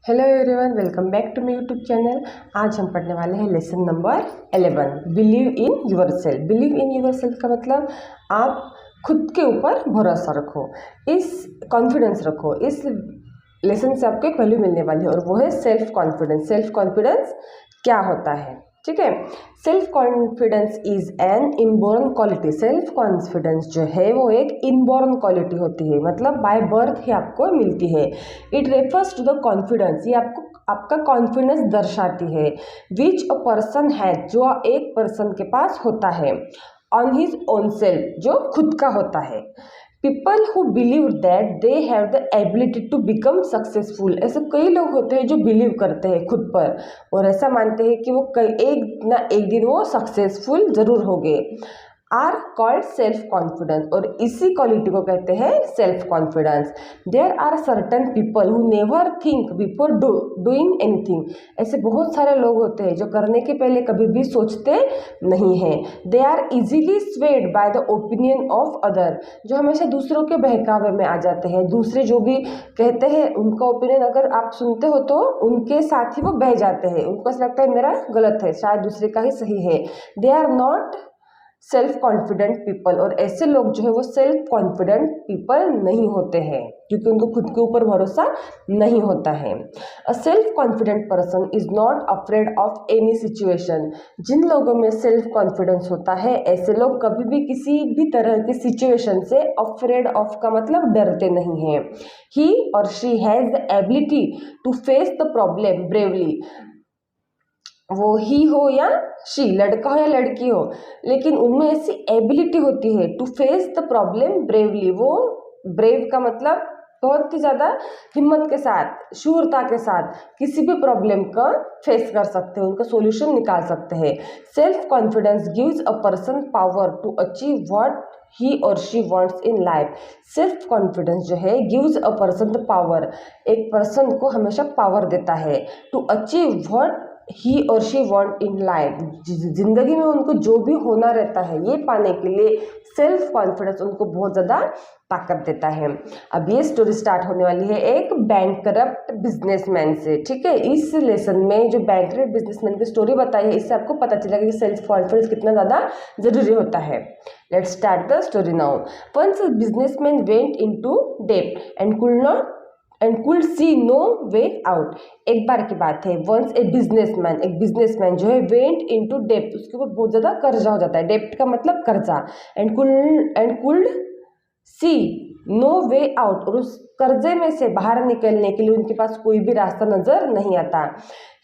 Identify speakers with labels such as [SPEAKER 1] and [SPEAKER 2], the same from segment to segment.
[SPEAKER 1] Hello everyone, welcome back to my YouTube channel. आज हम पढ़ने वाले हैं lesson number 11, believe in yourself. Believe in yourself का मतलब आप खुद के ऊपर भरोसा रखो, इस कॉन्फिडेंस रखो। इस लेसन से आपको एक वैल्यू मिलने वाली है और वो है सेल्फ कॉन्फिडेंस। सेल्फ कॉन्फिडेंस क्या होता है, ठीक है। Self confidence is an inborn quality. Self confidence जो है वो एक इनबॉर्न क्वालिटी होती है, मतलब बाय बर्थ ही आपको मिलती है। It refers to the confidence, ये आपको आपका कॉन्फिडेंस दर्शाती है, विच अ पर्सन है, जो एक पर्सन के पास होता है, ऑन हिज ओन सेल्फ, जो खुद का होता है। People who believe that they have the ability to become successful, ऐसे कई लोग होते हैं जो बिलीव करते हैं खुद पर और ऐसा मानते हैं कि वो एक ना एक दिन वो सक्सेसफुल जरूर होंगे, आर कॉल्ड सेल्फ कॉन्फिडेंस, और इसी क्वालिटी को कहते हैं self confidence. There are certain people who never think before doing anything, ऐसे बहुत सारे लोग होते हैं जो करने के पहले कभी भी सोचते नहीं हैं। They are easily swayed by the opinion of other, जो हमेशा दूसरों के बहकावे में आ जाते हैं। दूसरे जो भी कहते हैं उनका ओपिनियन अगर आप सुनते हो तो उनके साथ ही वो बह जाते हैं, उनको ऐसा लगता है मेरा गलत है, शायद दूसरे का ही सही है। They are not self confident people, और ऐसे लोग जो है वो सेल्फ कॉन्फिडेंट पीपल नहीं होते हैं क्योंकि उनको खुद के ऊपर भरोसा नहीं होता है। A self confident person is not afraid of any situation, जिन लोगों में सेल्फ कॉन्फिडेंस होता है ऐसे लोग कभी भी किसी भी तरह की सिचुएशन से अफ्रेड ऑफ का मतलब डरते नहीं हैं। ही और she has the ability to face the problem bravely, वो ही हो या शी, लड़का हो या लड़की हो, लेकिन उनमें ऐसी एबिलिटी होती है to face the problem bravely. वो ब्रेव का मतलब बहुत ही ज़्यादा हिम्मत के साथ, शूरता के साथ किसी भी प्रॉब्लम का फेस कर सकते हैं, उनका सॉल्यूशन निकाल सकते हैं। Self confidence gives a person power to achieve what he और she wants in life. Self confidence जो है gives a person the power, एक पर्सन को हमेशा पावर देता है टू अचीव व्हाट ही और शी वॉन्ट इन लाइफ, जिंदगी में उनको जो भी होना रहता है ये पाने के लिए सेल्फ कॉन्फिडेंस उनको बहुत ज़्यादा ताकत देता है। अब ये स्टोरी स्टार्ट होने वाली है एक बैंकरप्ट बिजनेसमैन से, ठीक है। इस लेसन में जो बैंकरप्ट बिजनेसमैन की स्टोरी बताई है इससे आपको पता चलेगा कि सेल्फ कॉन्फिडेंस कितना ज़्यादा जरूरी होता है। Let's start the story now. Once a businessman went into डेब्ट and could see no way out. एक बार की बात है, वंस एक बिजनेसमैन जो है वेंट इनटू डेप्ट, उसके ऊपर बहुत ज़्यादा कर्जा हो जाता है, डेप्ट का मतलब कर्जा, and could see no way out, और उस कर्जे में से बाहर निकलने के लिए उनके पास कोई भी रास्ता नजर नहीं आता।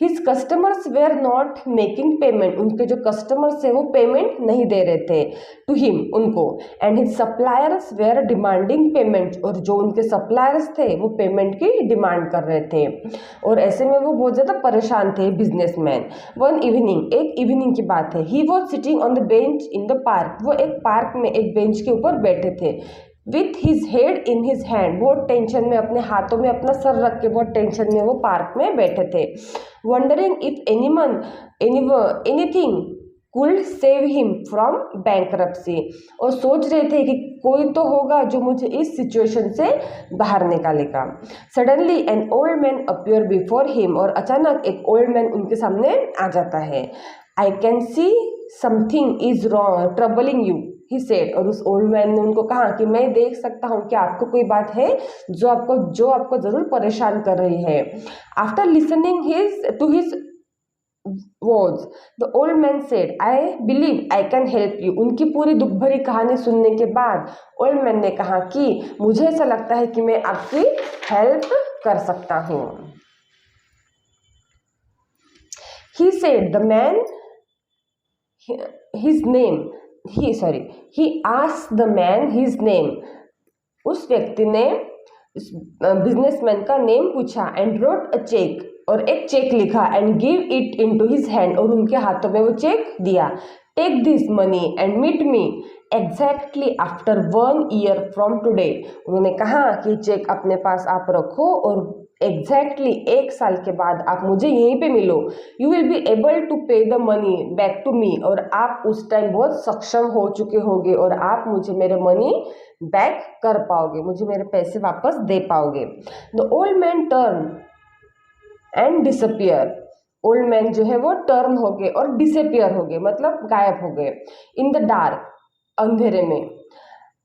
[SPEAKER 1] His customers were not making payment, उनके जो कस्टमर्स है वो पेमेंट नहीं दे रहे थे टू हिम, उनको, and his suppliers were demanding payment, और जो उनके सप्लायर्स थे वो पेमेंट की डिमांड कर रहे थे, और ऐसे में वो बहुत ज़्यादा परेशान थे बिजनेसमैन। वन इवनिंग, एक इवनिंग की बात है, he was sitting on the bench in the park, वो एक पार्क में एक बेंच के ऊपर बैठे थे, with his head in his hand, बहुत टेंशन में, अपने हाथों में अपना सर रख के बहुत टेंशन में वो पार्क में बैठे थे। Wondering if anything could save him from bankruptcy, और सोच रहे थे कि कोई तो होगा जो मुझे इस सिचुएशन से बाहर निकालेगा। Suddenly an old man appear before him, और अचानक एक ओल्ड मैन उनके सामने आ जाता है। I can see something is wrong troubling you, he said, और उस ओल्ड मैन ने उनको कहा कि मैं देख सकता हूँ कि आपको कोई बात है जो आपको जरूर परेशान कर रही है। After listening to his words the old man said I believe I can help you, उनकी पूरी दुख भरी कहानी सुनने के बाद ओल्ड मैन ने कहा कि मुझे ऐसा लगता है कि मैं आपकी हेल्प कर सकता हूँ। He said the man his name he asked the man his name, उस व्यक्ति ने बिजनेसमैन का नेम पूछा, एंड रोट अ चेक, और एक चेक लिखा, and give it into his hand, और उनके हाथों में वो चेक दिया। Take this money and meet me exactly after 1 year from today, उन्होंने कहा कि चेक अपने पास आप रखो और एग्जैक्टली 1 साल के बाद आप मुझे यहीं पे मिलो। You will be able to pay the money back to me, और आप उस टाइम बहुत सक्षम हो चुके होंगे और आप मुझे मेरे मनी बैक कर पाओगे, मुझे मेरे पैसे वापस दे पाओगे। The old man turn and disappear. Old man जो है वो टर्न हो गए और डिसअपियर हो गए, मतलब गायब हो गए। इन द डार्क, अंधेरे में।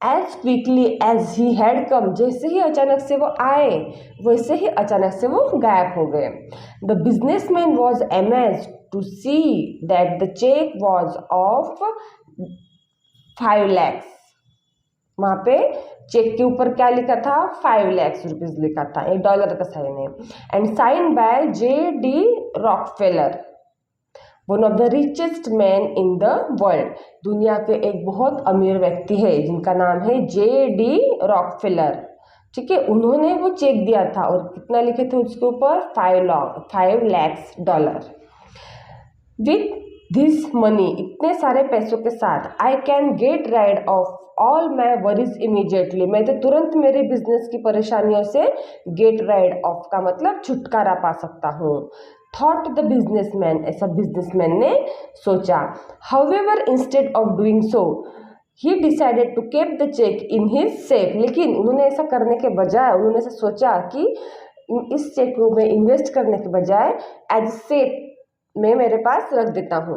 [SPEAKER 1] As quickly as he had come, जैसे ही अचानक से वो आए वैसे ही अचानक से वो गायब हो गए। The businessman was amazed to see that the cheque was of 5 lakhs। वहाँ पे चेक के ऊपर क्या लिखा था? 5 lakhs रुपीज लिखा था, एक डॉलर का साइन है। And sign by J.D. Rockefeller, one of the richest man in the world. दुनिया के एक बहुत अमीर व्यक्ति है जिनका नाम है J.D. रॉकफेलर। ठीक है, उन्होंने वो चेक दिया था और कितना लिखे थे उसके ऊपर? 5 lakhs dollar. With this money, इतने सारे पैसों के साथ, I can get rid of all my worries immediately, मैं तो तुरंत मेरे बिजनेस की परेशानियों से गेट राइड ऑफ का मतलब छुटकारा पा सकता हूँ। थॉट द बिजनेसमैन, ऐसा बिजनेसमैन ने सोचा। However instead of doing so he decided to keep the cheque in his safe, लेकिन उन्होंने ऐसा करने के बजाय उन्होंने ऐसा सोचा कि इस चेक को मैं इन्वेस्ट करने के बजाय एज सेफ मैं मेरे पास रख देता हूँ।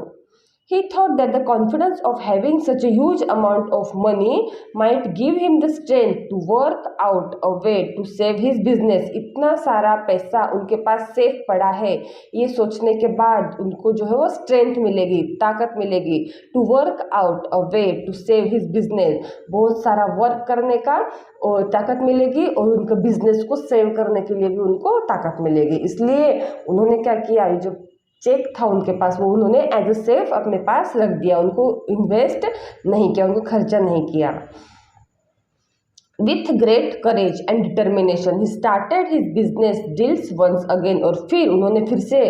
[SPEAKER 1] He thought that the confidence of having such a huge amount of money might give him the strength to work out a way to save his business। इतना सारा पैसा उनके पास सेफ पड़ा है, ये सोचने के बाद उनको जो है वो स्ट्रेंथ मिलेगी, ताकत मिलेगी। To work out a way to save his business, बहुत सारा वर्क करने का और ताकत मिलेगी और उनके बिजनेस को सेव करने के लिए भी उनको ताकत मिलेगी। इसलिए उन्होंने क्या किया, जो चेक था उनके पास वो उन्होंने एज ए सेफ अपने पास रख दिया, उनको इन्वेस्ट नहीं किया, उनको खर्चा नहीं किया। With great courage and determination he started his business deals once again, और फिर उन्होंने फिर से,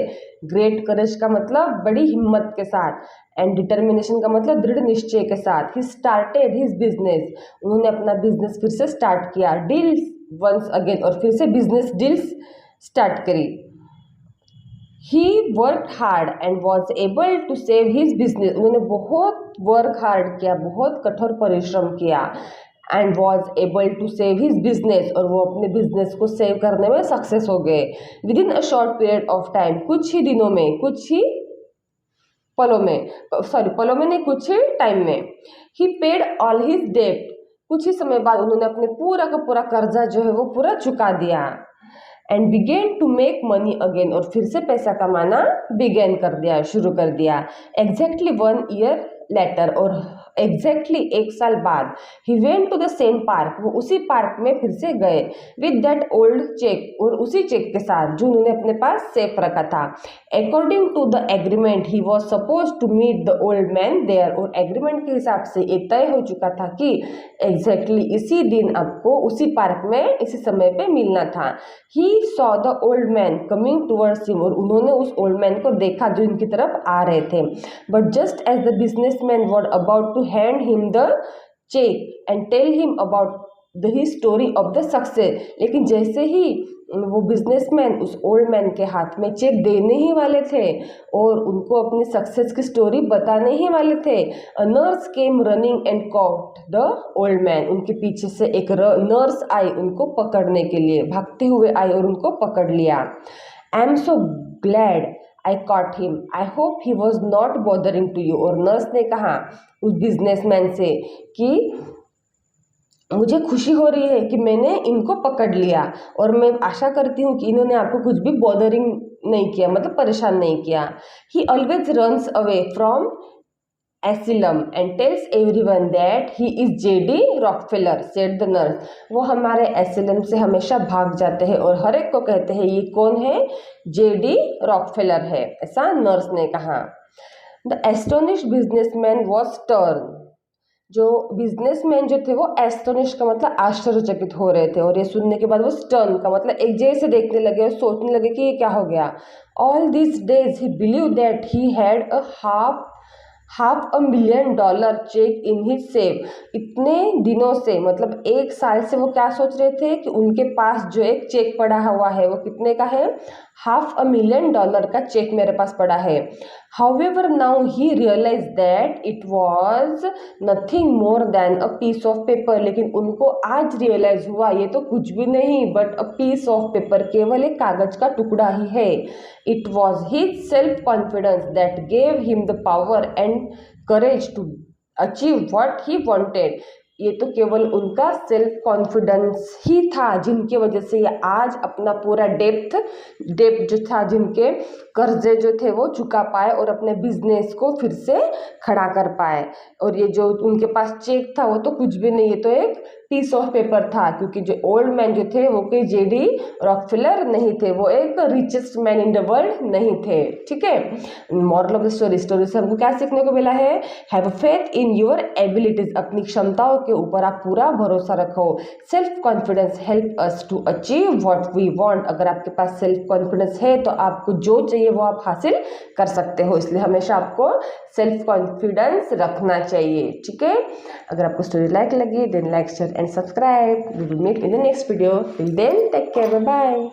[SPEAKER 1] ग्रेट करेज का मतलब बड़ी हिम्मत के साथ, एंड डिटर्मिनेशन का मतलब दृढ़ निश्चय के साथ, ही स्टार्टेड हिज बिजनेस, उन्होंने अपना बिजनेस फिर से स्टार्ट किया। डील्स वंस अगेन, और फिर से बिजनेस डील्स स्टार्ट करी। He worked hard and was able to save his business, उन्होंने बहुत वर्क हार्ड किया, बहुत कठोर परिश्रम किया। and was able to save his business, और वो अपने बिजनेस को सेव करने में सक्सेस हो गए। Within a short period of time, कुछ ही दिनों में, कुछ ही पलों में, पलों में नहीं, कुछ ही टाइम में। ही पेड ऑल हिज डेट, कुछ ही समय बाद उन्होंने अपने पूरा का पूरा कर्जा जो है वो पूरा चुका दिया। And began to make money again, और फिर से पैसा कमाना बिगेन कर दिया, शुरू कर दिया। एग्जैक्टली 1 year लेटर, और एग्जैक्टली 1 साल बाद, he went to the same park, वो उसी पार्क में फिर से गए। विद दैट ओल्ड चेक, और उसी चेक के साथ जो उन्होंने अपने पास सेफ रखा था। According to the agreement he was suppose to meet the old man there, और एग्रीमेंट के हिसाब से ये तय हो चुका था कि एग्जैक्टली इसी दिन आपको उसी पार्क में इसी समय पे मिलना था। He saw the old man coming towards him, और उन्होंने उस ओल्ड मैन को देखा जो इनकी तरफ आ रहे थे। But just as the businessman were about to hand him the cheque and tell him about the he story of the success, लेकिन जैसे ही वो बिजनेसमैन उस ओल्ड मैन के हाथ में चेक देने ही वाले थे और उनको अपनी सक्सेस की स्टोरी बताने ही वाले थे, a nurse came running and caught the old man, उनके पीछे से एक नर्स आई उनको पकड़ने के लिए, भागते हुए आई और उनको पकड़ लिया। I am so glad I caught him, I hope he was not bothering to you, और नर्स ने कहा उस बिजनेसमैन से कि मुझे खुशी हो रही है कि मैंने इनको पकड़ लिया और मैं आशा करती हूँ कि इन्होंने आपको कुछ भी बॉदरिंग नहीं किया, मतलब परेशान नहीं किया। He always runs away from asylum and tells everyone that he is J.D. Rockefeller, said the nurse, वो हमारे एसिलम से हमेशा भाग जाते हैं और हर एक को कहते हैं ये कौन है, J.D. रॉकफेलर है, ऐसा नर्स ने कहा। The astonished businessman was stern, जो बिजनेसमैन जो थे वो एस्टोनिश का मतलब आश्चर्यचकित हो रहे थे, और ये सुनने के बाद वो स्टर्न का मतलब एक जैसे देखने लगे और सोचने लगे कि ये क्या हो गया। All this days he believe that he had a half $500,000 cheque in his save. इतने दिनों से मतलब 1 साल से वो क्या सोच रहे थे कि उनके पास जो एक चेक पड़ा हुआ है वो कितने का है, $500,000 का चेक मेरे पास पड़ा है। However, now he realized that it was nothing more than a piece of paper। लेकिन उनको आज रियलाइज हुआ ये तो कुछ भी नहीं but a piece of paper, केवल एक कागज का टुकड़ा ही है। It was his self confidence that gave him the power and courage to achieve what he wanted। ये तो केवल उनका सेल्फ कॉन्फिडेंस ही था जिनकी वजह से ये आज अपना पूरा डेप्थ जो था, जिनके कर्जे जो थे वो चुका पाए और अपने बिजनेस को फिर से खड़ा कर पाए। और ये जो उनके पास चेक था वो तो कुछ भी नहीं, ये तो एक पीस ऑफ पेपर था, क्योंकि जो ओल्ड मैन जो थे वो कोई जेडी रॉकफेलर नहीं थे, वो एक richest man in the world नहीं थे। ठीक है, मॉरल ऑफ द स्टोरी से हमको क्या सीखने को मिला है, have faith in your abilities. अपनी क्षमताओं के ऊपर आप पूरा भरोसा रखो। Self confidence help us to achieve what we want. अगर आपके पास सेल्फ कॉन्फिडेंस है तो आपको जो चाहिए वो आप हासिल कर सकते हो, इसलिए हमेशा आपको सेल्फ कॉन्फिडेंस रखना चाहिए। ठीक है, अगर आपको स्टोरी लाइक लगी then like share and subscribe. We will meet in the next video. Till then take care, bye bye.